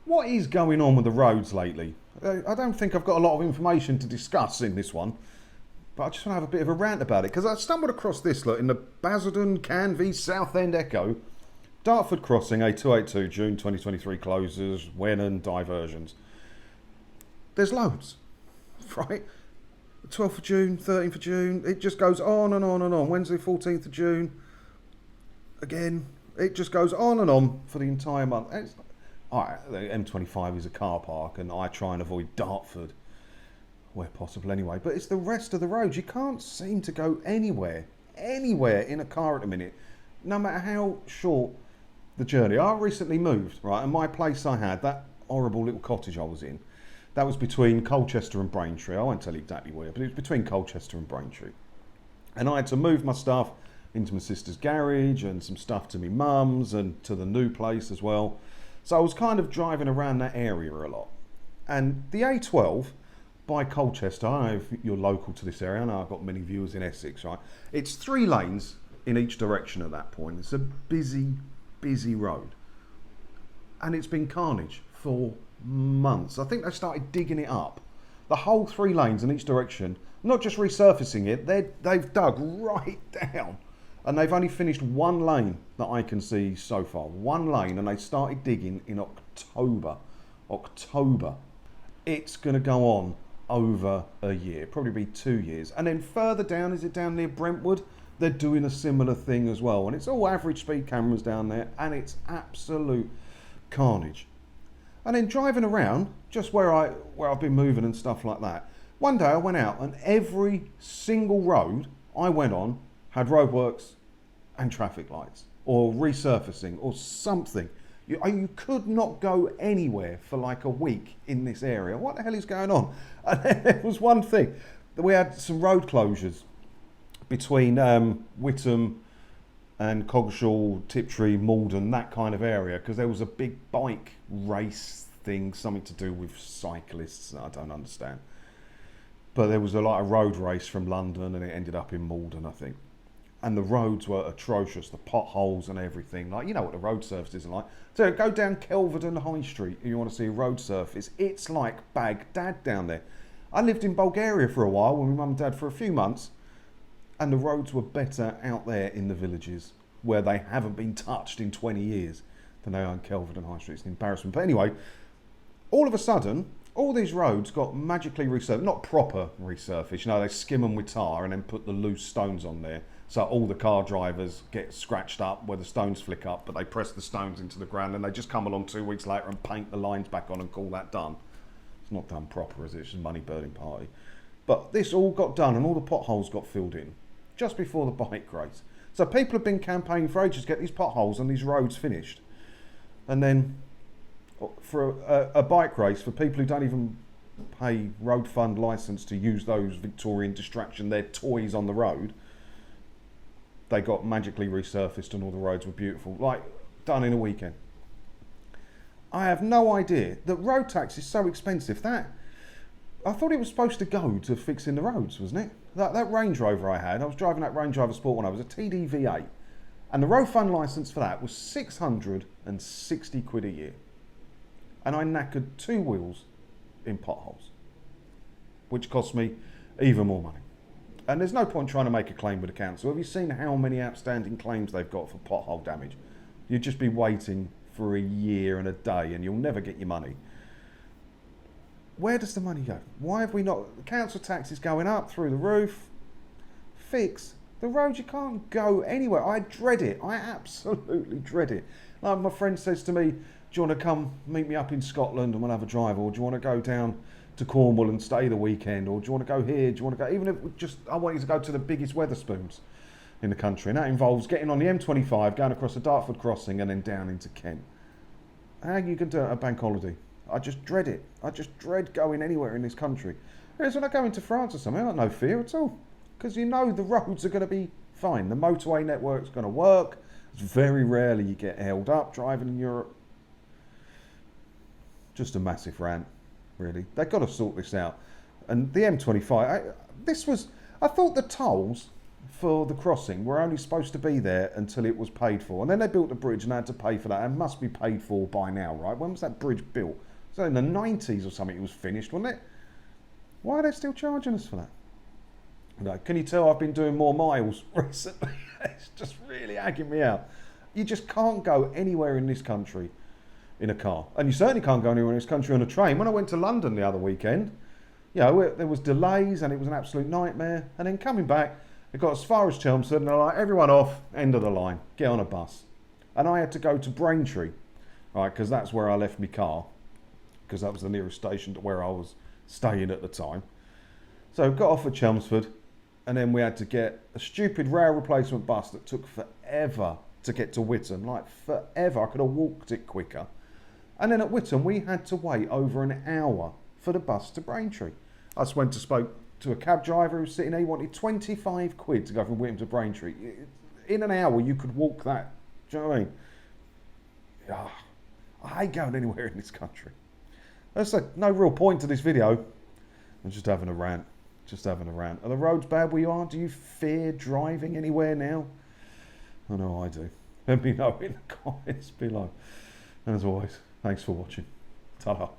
What is going on with the roads lately? I don't think I've got a lot of information to discuss in this one, but I just want to have a bit of a rant about it because I stumbled across this in the Basildon Canvey Southend Echo. Dartford Crossing A282 June 2023 closes, when and diversions. There's loads, right? 12th of June, 13th of June, it just goes on and on and on. Wednesday 14th of June, again, it just goes on and on for the entire month. The M25 is a car park and I try and avoid Dartford where possible anyway, but it's the rest of the roads. You can't seem to go anywhere in a car at the minute, no matter how short the journey. I recently moved, right, and my place I had, that horrible little cottage I was in, that was between Colchester and Braintree. I won't tell you exactly where, but it was between Colchester and Braintree. And I had to move my stuff into my sister's garage and some stuff to my mum's and to the new place as well. So I was kind of driving around that area a lot. And the A12 by Colchester, I don't know if you're local to this area, I know I've got many viewers in Essex, right? It's 3 lanes in each direction at that point. It's a busy road. And it's been carnage for months. I think they started digging it up. The whole 3 lanes in each direction, not just resurfacing it, they've dug right down. And they've only finished 1 lane that I can see so far. 1 lane, and they started digging in October. It's going to go on over a year, probably be 2 years. And then further down, is it down near Brentwood? They're doing a similar thing as well. And it's all average speed cameras down there, and it's absolute carnage. And then driving around, just where I've been moving and stuff like that, one day I went out and every single road I went on had roadworks and traffic lights or resurfacing or something. You could not go anywhere for like a week in this area. What the hell is going on? And then there was one thing, that we had some road closures between Whittam and Coggeshall, Tiptree, Malden, that kind of area, because there was a big bike race thing, something to do with cyclists, I don't understand. But there was a road race from London and it ended up in Malden, I think. And the roads were atrocious, the potholes and everything. Like, you know what the road surface isn't like. So go down Kelvedon High Street if you want to see a road surface. It's like Baghdad down there. I lived in Bulgaria for a while with my mum and dad for a few months, and the roads were better out there in the villages where they haven't been touched in 20 years than they are in Kelvedon High Street. It's an embarrassment. But anyway, all of a sudden, all these roads got magically resurfaced, not proper resurfaced. You know, they skim them with tar and then put the loose stones on there. So all the car drivers get scratched up where the stones flick up, but they press the stones into the ground and they just come along 2 weeks later and paint the lines back on and call that done. It's not done proper, is it? It's just a money burning party. But this all got done and all the potholes got filled in just before the bike race. So people have been campaigning for ages to get these potholes and these roads finished. And then for a bike race, for people who don't even pay road fund licence to use those Victorian distraction, their toys on the road, they got magically resurfaced and all the roads were beautiful, like done in a weekend. I have no idea. The road tax is so expensive that I thought it was supposed to go to fixing the roads, wasn't it? That Range Rover I had, I was driving that Range Rover Sport when I was a TD V8, and the road fund licence for that was 660 quid a year. And I knackered 2 wheels in potholes, which cost me even more money. And there's no point trying to make a claim with the council. Have you seen how many outstanding claims they've got for pothole damage? You'd just be waiting for a year and a day and you'll never get your money. Where does the money go? Why have we not... The council tax is going up through the roof. Fix the roads. You can't go anywhere. I dread it. I absolutely dread it. Like my friend says to me, do you want to come meet me up in Scotland and we'll have a drive? Or do you want to go down to Cornwall and stay the weekend? Or do you want to go here? Do you want to go... Even if I want you to go to the biggest Wetherspoons in the country. And that involves getting on the M25, going across the Dartford crossing and then down into Kent. How are you going to do it a bank holiday? I just dread it. I just dread going anywhere in this country. Whereas when I go into France or something, I've got no fear at all. Because you know the roads are going to be fine. The motorway network's going to work. It's very rarely you get held up driving in Europe. Just a massive rant, really. They've got to sort this out. And the M25, I thought the tolls for the crossing were only supposed to be there until it was paid for. And then they built the bridge and had to pay for that. It must be paid for by now, right? When was that bridge built? So in the 90s or something it was finished, wasn't it? Why are they still charging us for that? No, can you tell I've been doing more miles recently? It's just really agging me out. You just can't go anywhere in this country in a car. And you certainly can't go anywhere in this country on a train. When I went to London the other weekend, you know, there was delays and it was an absolute nightmare. And then coming back, it got as far as Chelmsford and they're like, everyone off, end of the line, get on a bus. And I had to go to Braintree, right, because that's where I left my car, because that was the nearest station to where I was staying at the time. So got off at Chelmsford, and then we had to get a stupid rail replacement bus that took forever to get to Whitton, like forever. I could have walked it quicker. And then at Whitton, we had to wait over an hour for the bus to Braintree. I just went to spoke to a cab driver who was sitting there. He wanted 25 quid to go from Whitton to Braintree. In an hour, you could walk that. Do you know what I mean? Oh, I hate going anywhere in this country. There's no real point to this video. I'm just having a rant. Just having a rant. Are the roads bad where you are? Do you fear driving anywhere now? I know I do. Let me know in the comments below. As always, thanks for watching. Ta-da.